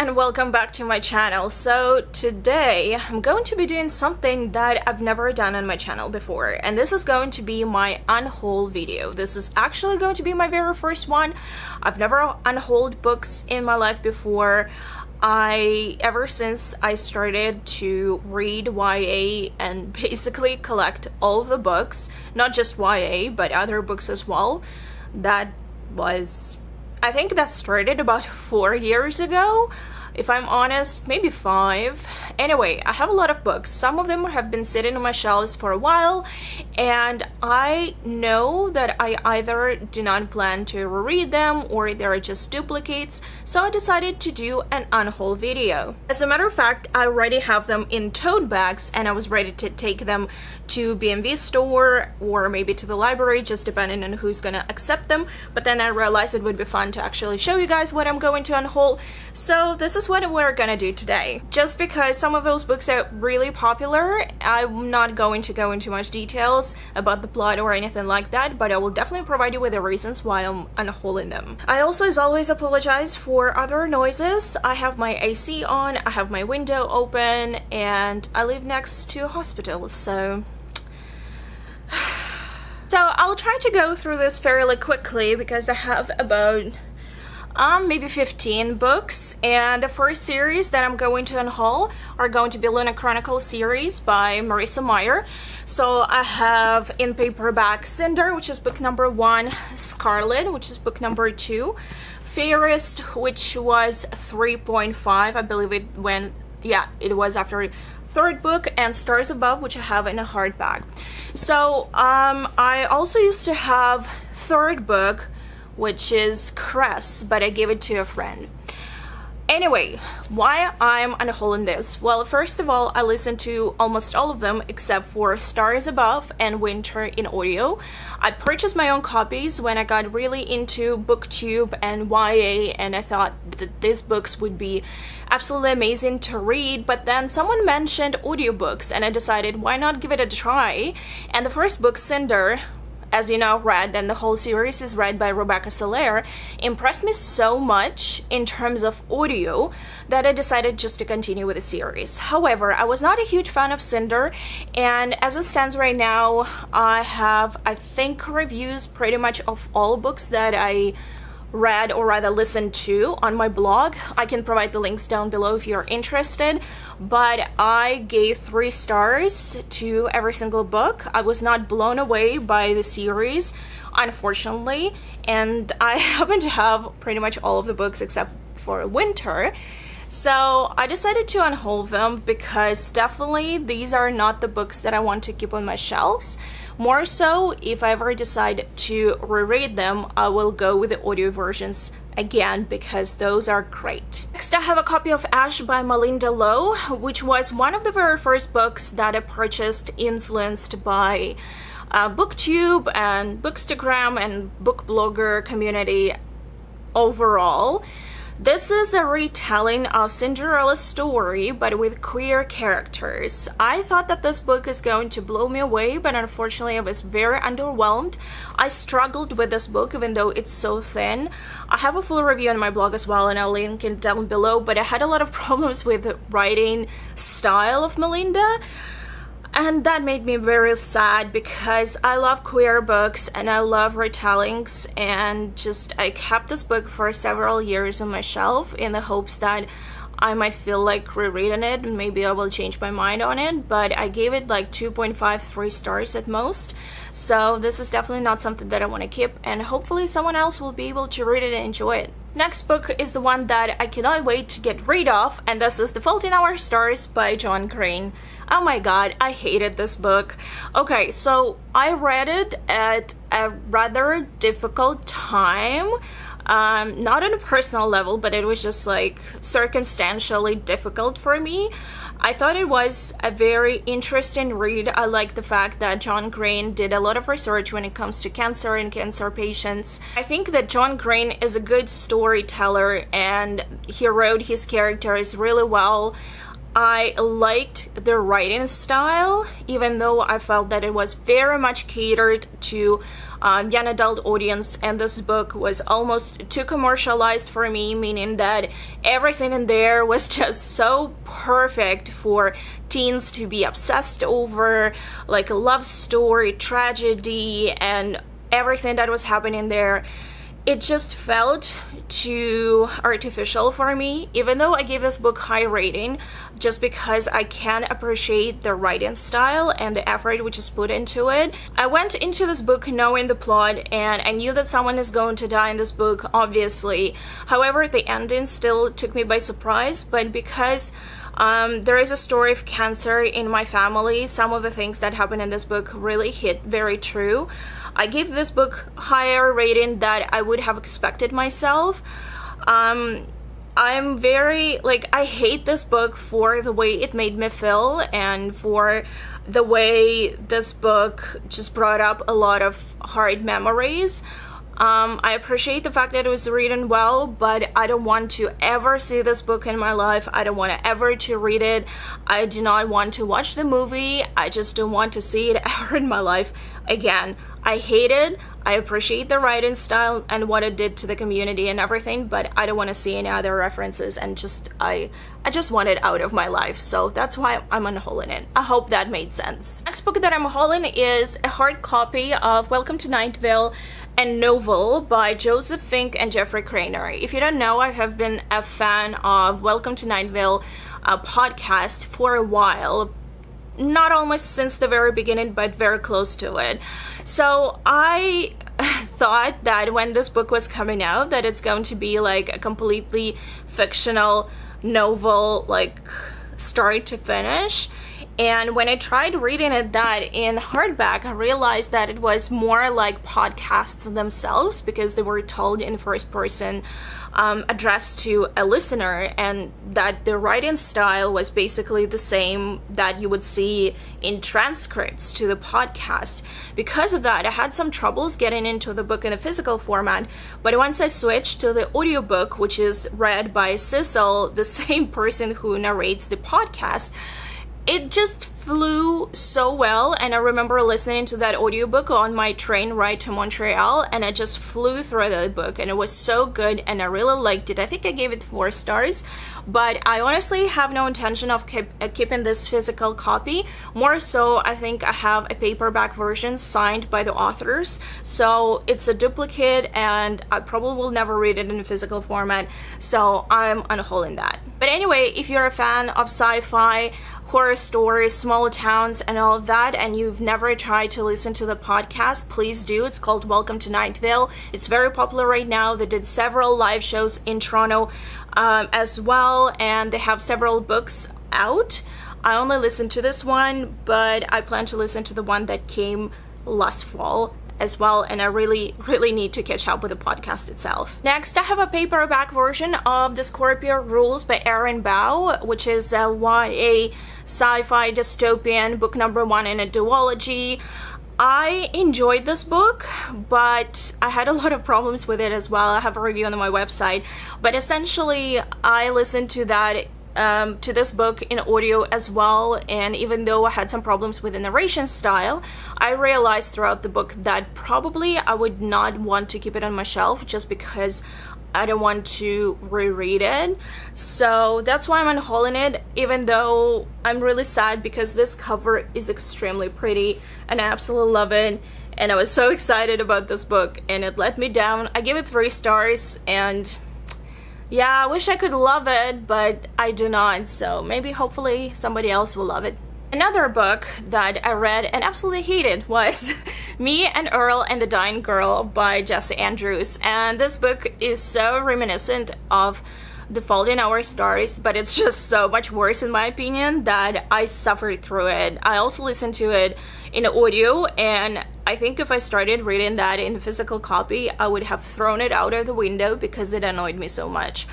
and welcome back to my channel. So today I'm going to be doing something that I've never done on my channel before, and this is going to be my unhaul video. This is actually going to be my very first one. I've never unhauled books in my life before. Ever since I started to read YA and basically collect all of the books, not just YA but other books as well, I think that started about 4 years ago, if I'm honest, maybe 5. Anyway, I have a lot of books. Some of them have been sitting on my shelves for a while, and I know that I either do not plan to reread them or they're just duplicates, so I decided to do an unhaul video. As a matter of fact, I already have them in tote bags and I was ready to take them to B&V store or maybe to the library, just depending on who's gonna accept them. But then I realized it would be fun to actually show you guys what I'm going to unhaul, so this is what we're gonna do today. Just because some of those books are really popular, I'm not going to go into much details about the plot or anything like that, but I will definitely provide you with the reasons why I'm unhauling them. I also, as always, apologize for other noises. I have my AC on, I have my window open, and I live next to a hospital, so I'll try to go through this fairly quickly because I have about maybe 15 books, and the first series that I'm going to unhaul are going to be Luna Chronicles series by Marissa Meyer. So I have in paperback Cinder, which is book number 1, Scarlet, which is book number 2, Fairest, which was 3.5, I believe it was after third book, and Stars Above, which I have in a hardback. So I also used to have third book, which is Cress, but I gave it to a friend. Anyway, why I'm unhauling this? Well, first of all, I listened to almost all of them except for Stars Above and Winter in audio. I purchased my own copies when I got really into BookTube and YA, and I thought that these books would be absolutely amazing to read, but then someone mentioned audiobooks and I decided why not give it a try. And the first book, Cinder, as you know, read, and the whole series is read by Rebecca Soler, impressed me so much in terms of audio that I decided just to continue with the series. However, I was not a huge fan of Cinder, and as it stands right now, I have, I think, reviews pretty much of all books that I read or rather listened to on my blog. I can provide the links down below if you're interested, but I gave 3 stars to every single book. I was not blown away by the series, unfortunately, and I happen to have pretty much all of the books except for Winter. So I decided to unhaul them because definitely these are not the books that I want to keep on my shelves. More so, if I ever decide to reread them, I will go with the audio versions again because those are great. Next, I have a copy of Ash by Malinda Lo, which was one of the very first books that I purchased influenced by BookTube and Bookstagram and book blogger community overall. This is a retelling of Cinderella's story, but with queer characters. I thought that this book is going to blow me away, but unfortunately I was very underwhelmed. I struggled with this book even though it's so thin. I have a full review on my blog as well, and I'll link it down below, but I had a lot of problems with the writing style of Malinda. And that made me very sad because I love queer books and I love retellings, and I kept this book for several years on my shelf in the hopes that I might feel like rereading it and maybe I will change my mind on it, but I gave it like 2.5, 3 stars at most. So this is definitely not something that I want to keep, and hopefully someone else will be able to read it and enjoy it. Next book is the one that I cannot wait to get rid of, and this is The Fault in Our Stars by John Green. Oh my god, I hated this book. Okay, so I read it at a rather difficult time. Not on a personal level, but it was just like circumstantially difficult for me. I thought it was a very interesting read. I like the fact that John Green did a lot of research when it comes to cancer and cancer patients. I think that John Green is a good storyteller and he wrote his characters really well. I liked the writing style, even though I felt that it was very much catered to young adult audience, and this book was almost too commercialized for me, meaning that everything in there was just so perfect for teens to be obsessed over, like a love story, tragedy, and everything that was happening there. It just felt too artificial for me, even though I gave this book high rating, just because I can appreciate the writing style and the effort which is put into it. I went into this book knowing the plot, and I knew that someone is going to die in this book, obviously. However, the ending still took me by surprise, but because there is a story of cancer in my family, some of the things that happen in this book really hit very true. I gave this book higher rating that I would have expected myself. I'm very, I hate this book for the way it made me feel and for the way this book just brought up a lot of hard memories. I appreciate the fact that it was written well, but I don't want to ever see this book in my life. I don't want to ever to read it. I do not want to watch the movie. I just don't want to see it ever in my life again. I hate it. I appreciate the writing style and what it did to the community and everything, but I don't want to see any other references, and I just want it out of my life. So that's why I'm unhauling it. I hope that made sense. Next book that I'm hauling is a hard copy of Welcome to Night Vale, a novel by Joseph Fink and Jeffrey Cranor. If you don't know, I have been a fan of Welcome to Night Vale podcast for a while. Not almost since the very beginning, but very close to it. So I thought that when this book was coming out, that it's going to be like a completely fictional novel, like start to finish. And when I tried reading it that in hardback, I realized that it was more like podcasts themselves, because they were told in first person, addressed to a listener, and that the writing style was basically the same that you would see in transcripts to the podcast. Because of that, I had some troubles getting into the book in a physical format, but once I switched to the audiobook, which is read by Cecil, the same person who narrates the podcast, it just flew so well. And I remember listening to that audiobook on my train ride to Montreal, and I just flew through the book, and it was so good, and I really liked it. I think I gave it 4 stars, but I honestly have no intention of keeping this physical copy. More so, I think I have a paperback version signed by the authors, so it's a duplicate, and I probably will never read it in a physical format, so I'm unhauling that. But anyway, if you're a fan of sci-fi, horror stories, small towns, and all of that, and you've never tried to listen to the podcast, please do. It's called Welcome to Night Vale. It's very popular right now. They did several live shows in Toronto as well, and they have several books out. I only listened to this one, but I plan to listen to the one that came last fall as well, and I really need to catch up with the podcast itself. Next, I have a paperback version of The Scorpio Rules by Erin Bow, which is a YA sci-fi dystopian, book number 1 in a duology. I enjoyed this book, but I had a lot of problems with it as well. I have a review on my website, but essentially I listened to that to this book in audio as well, and even though I had some problems with the narration style, I realized throughout the book that probably I would not want to keep it on my shelf, just because I don't want to reread it. So that's why I'm unhauling it, even though I'm really sad because this cover is extremely pretty and I absolutely love it, and I was so excited about this book and it let me down. I gave it 3 stars, and yeah, I wish I could love it, but I do not, so maybe hopefully somebody else will love it. Another book that I read and absolutely hated was Me and Earl and the Dying Girl by Jesse Andrews, and this book is so reminiscent of The Fault in Our Stars, but it's just so much worse in my opinion that I suffered through it. I also listened to it in audio, and I think if I started reading that in physical copy, I would have thrown it out of the window because it annoyed me so much.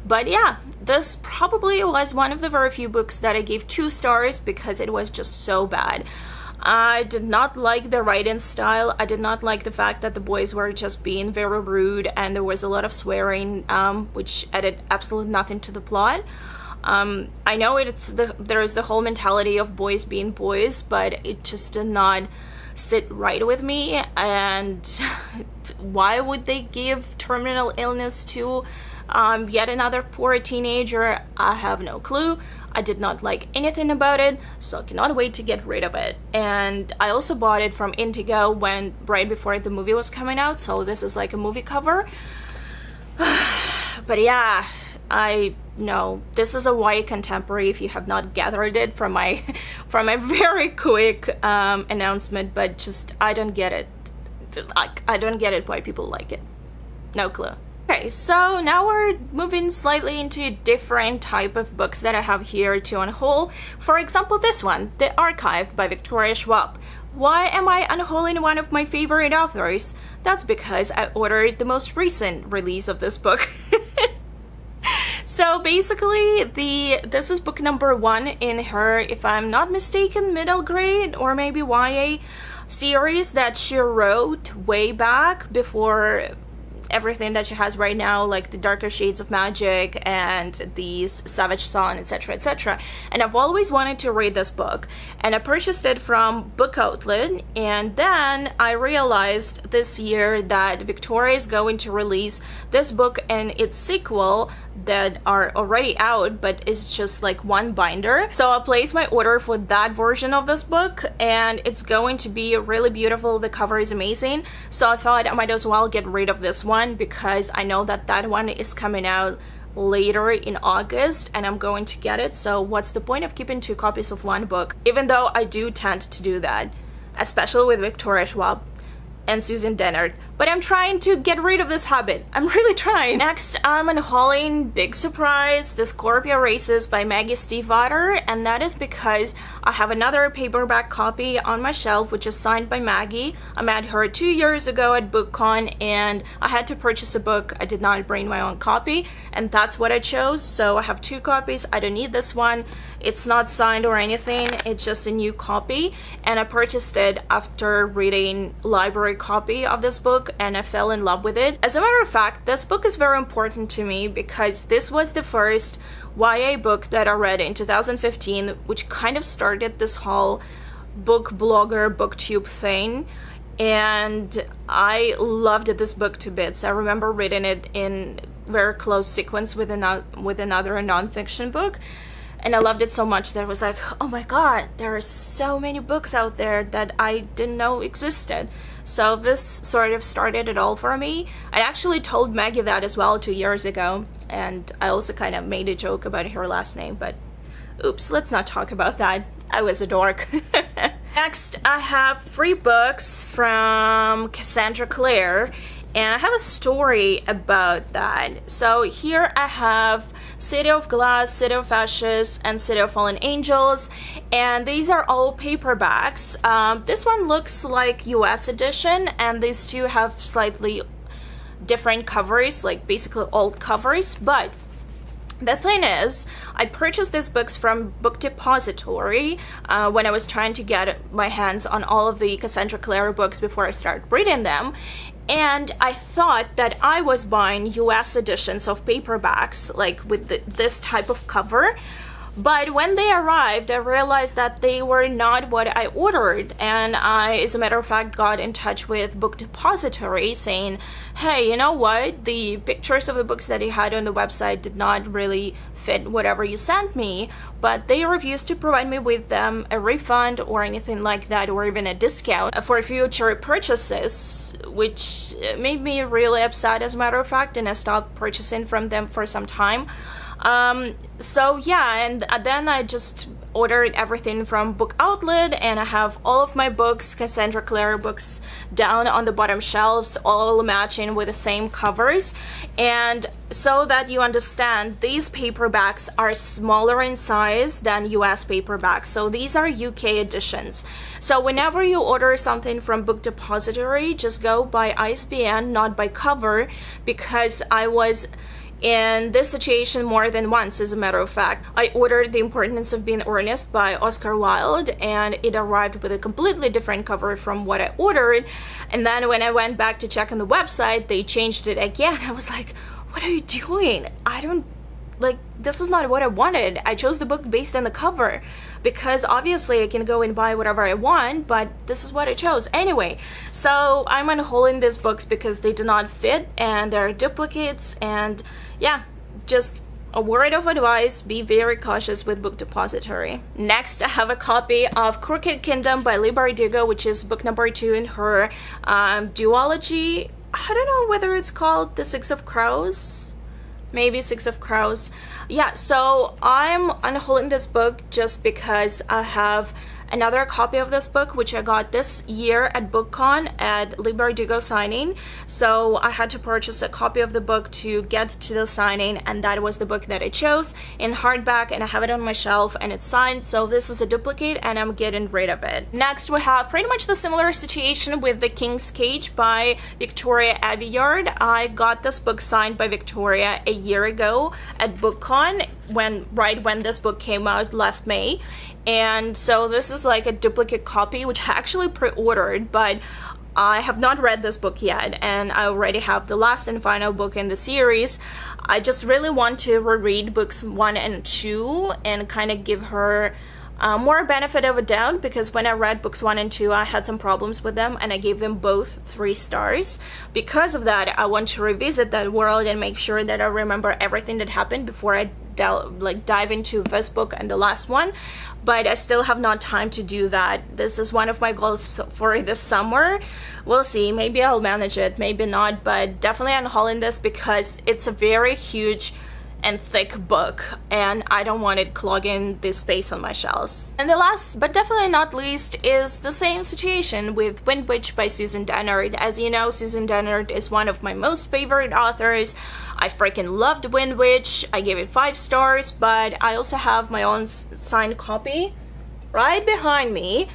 But yeah, this probably was one of the very few books that I gave 2 stars because it was just so bad. I did not like the writing style. I did not like the fact that the boys were just being very rude and there was a lot of swearing, which added absolutely nothing to the plot. I know there's the whole mentality of boys being boys, but it just did not sit right with me. And why would they give terminal illness to yet another poor teenager? I have no clue. I did not like anything about it, so I cannot wait to get rid of it. And I also bought it from Indigo right before the movie was coming out, so this is like a movie cover. But yeah, I know this is a YA contemporary, if you have not gathered it from my very quick announcement, but just I don't get it. I don't get it why people like it. No clue. Okay, so now we're moving slightly into a different type of books that I have here to unhaul. For example, this one, The Archived by Victoria Schwab. Why am I unhauling one of my favorite authors? That's because I ordered the most recent release of this book. So basically, this is book number 1 in her, if I'm not mistaken, middle grade or maybe YA series that she wrote way back before everything that she has right now, like the Darker Shades of Magic and these Savage Son, etc., etc. And I've always wanted to read this book, and I purchased it from Book Outlet, and then I realized this year that Victoria is going to release this book and its sequel that are already out, but it's just like one binder. So I placed my order for that version of this book, and it's going to be really beautiful. The cover is amazing, so I thought I might as well get rid of this one because I know that that one is coming out later in August and I'm going to get it. So what's the point of keeping 2 copies of one book, even though I do tend to do that, especially with Victoria Schwab and Susan Dennard. But I'm trying to get rid of this habit. I'm really trying. Next, I'm unhauling, big surprise, The Scorpio Races by Maggie Stiefvater, and that is because I have another paperback copy on my shelf which is signed by Maggie. I met her 2 years ago at BookCon and I had to purchase a book. I did not bring my own copy, and that's what I chose. So I have 2 copies. I don't need this one. It's not signed or anything. It's just a new copy, and I purchased it after reading library copy of this book and I fell in love with it. As a matter of fact, this book is very important to me because this was the first YA book that I read in 2015, which kind of started this whole book blogger, booktube thing, and I loved this book to bits. I remember reading it in very close sequence with another nonfiction book, and I loved it so much that I was like, oh my god, there are so many books out there that I didn't know existed. So this sort of started it all for me. I actually told Maggie that as well 2 years ago, and I also kind of made a joke about her last name, but oops, let's not talk about that. I was a dork. Next, I have 3 books from Cassandra Clare, and I have a story about that. So here I have City of Glass, City of Ashes, and City of Fallen Angels, and these are all paperbacks. This one looks like US edition, and these 2 have slightly different covers, like basically old covers, but the thing is, I purchased these books from Book Depository when I was trying to get my hands on all of the Cassandra Clare books before I started reading them, and I thought that I was buying US editions of paperbacks, like with this type of cover. But when they arrived, I realized that they were not what I ordered, and I, as a matter of fact, got in touch with Book Depository saying, hey, you know what, the pictures of the books that you had on the website did not really fit whatever you sent me, but they refused to provide me with them a refund or anything like that, or even a discount for future purchases, which made me really upset, as a matter of fact, and I stopped purchasing from them for some time. So yeah, and then I just ordered everything from Book Outlet, and I have all of my books, Cassandra Clare books, down on the bottom shelves, all matching with the same covers. And so that you understand, these paperbacks are smaller in size than US paperbacks, so these are UK editions. So whenever you order something from Book Depository, just go by ISBN, not by cover, because I was in this situation more than once, as a matter of fact. I ordered The Importance of Being Earnest by Oscar Wilde, and it arrived with a completely different cover from what I ordered, and then when I went back to check on the website, they changed it again. I was like, what are you doing? I don't like, this is not what I wanted. I chose the book based on the cover because obviously I can go and buy whatever I want, but this is what I chose anyway. So I'm unhauling these books because they do not fit and they're duplicates, and yeah, just a word of advice, be very cautious with Book Depository. Next, I have a copy of Crooked Kingdom by Leigh Bardugo, which is book number 2 in her duology. I don't know whether it's called The Six of Crows. Maybe Six of Crows. Yeah, so I'm unhauling this book just because I have another copy of this book, which I got this year at BookCon at Leigh Bardugo signing. So I had to purchase a copy of the book to get to the signing, and that was the book that I chose in hardback, and I have it on my shelf and it's signed. So this is a duplicate and I'm getting rid of it. Next, we have pretty much the similar situation with The King's Cage by Victoria Aveyard. I got this book signed by Victoria a year ago at BookCon, right when this book came out last May. And so this is like a duplicate copy, which I actually pre-ordered, but I have not read this book yet, and I already have the last and final book in the series. I just really want to reread books 1 and 2 and kind of give her more benefit of a doubt, because when I read books 1 and 2, I had some problems with them and I gave them both 3 stars. Because of that, I want to revisit that world and make sure that I remember everything that happened before I dive into this book and the last one, but I still have not time to do that. This is one of my goals for this summer. We'll see, maybe I'll manage it, maybe not, but definitely unhauling this because it's a very huge and thick book and I don't want it clogging the space on my shelves. And the last but definitely not least is the same situation with Wind Witch by Susan Dennard. As you know, Susan Dennard is one of my most favorite authors. I freaking loved Wind Witch. I gave it 5 stars, but I also have my own signed copy right behind me.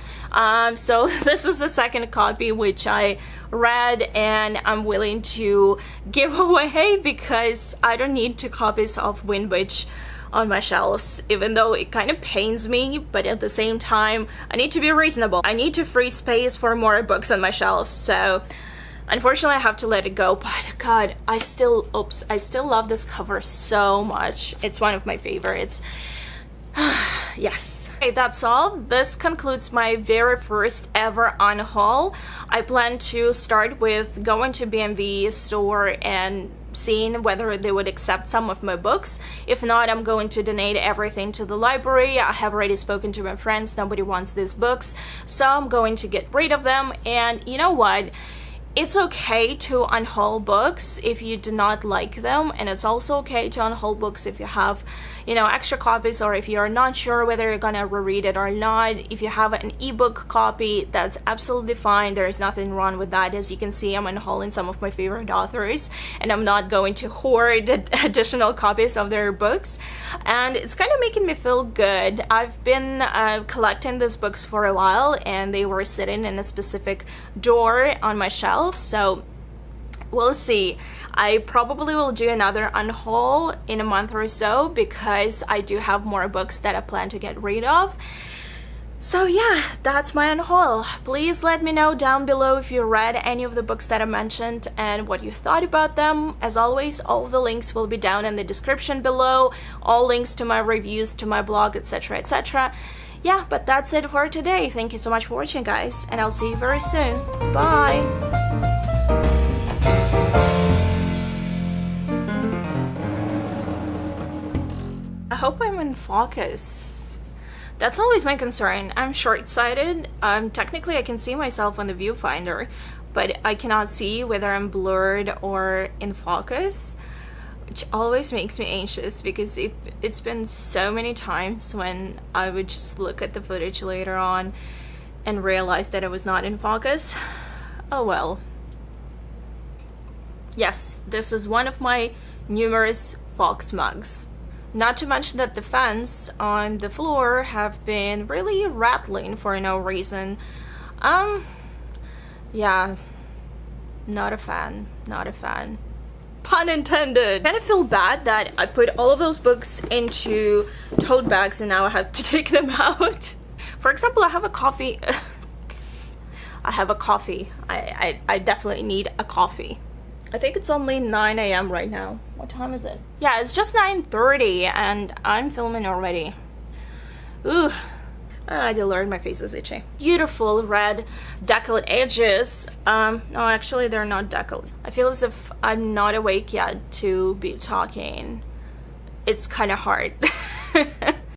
So this is the second copy which I read and I'm willing to give away because I don't need 2 copies of Wind Witch on my shelves, even though it kind of pains me, but at the same time I need to be reasonable. I need to free space for more books on my shelves, so unfortunately I have to let it go. But god, I still love this cover so much. It's one of my favorites. Yes. Okay, that's all. This concludes my very first ever unhaul. I plan to start with going to BMV store and seeing whether they would accept some of my books. If not, I'm going to donate everything to the library. I have already spoken to my friends. Nobody wants these books, so I'm going to get rid of them. And you know what? It's okay to unhaul books if you do not like them, and it's also okay to unhaul books if you have, you know, extra copies, or if you're not sure whether you're gonna reread it or not. If you have an ebook copy, that's absolutely fine. There is nothing wrong with that. As you can see, I'm unhauling some of my favorite authors, and I'm not going to hoard additional copies of their books, and it's kind of making me feel good. I've been collecting these books for a while, and they were sitting in a specific drawer on my shelf. So we'll see. I probably will do another unhaul in a month or so because I do have more books that I plan to get rid of. So yeah, that's my unhaul. Please let me know down below if you read any of the books that I mentioned and what you thought about them. As always, all of the links will be down in the description below, all links to my reviews, to my blog, etc, etc. Yeah, but that's it for today. Thank you so much for watching, guys, and I'll see you very soon. Bye! I hope I'm in focus. That's always my concern. I'm short-sighted. Technically I can see myself on the viewfinder, but I cannot see whether I'm blurred or in focus, which always makes me anxious because it's been so many times when I would just look at the footage later on and realize that I was not in focus. Oh well. Yes, this is one of my numerous Fox mugs. Not to mention that the fans on the floor have been really rattling for no reason. Yeah, not a fan, not a fan. Pun intended. I kind of feel bad that I put all of those books into tote bags and now I have to take them out. For example, I have a coffee. I have a coffee. I definitely need a coffee. I think it's only 9 a.m. right now. What time is it? Yeah, it's just 9:30 and I'm filming already. Ooh. I did learn my face is itchy. Beautiful red decollete edges. No, actually they're not decollete. I feel as if I'm not awake yet to be talking. It's kind of hard.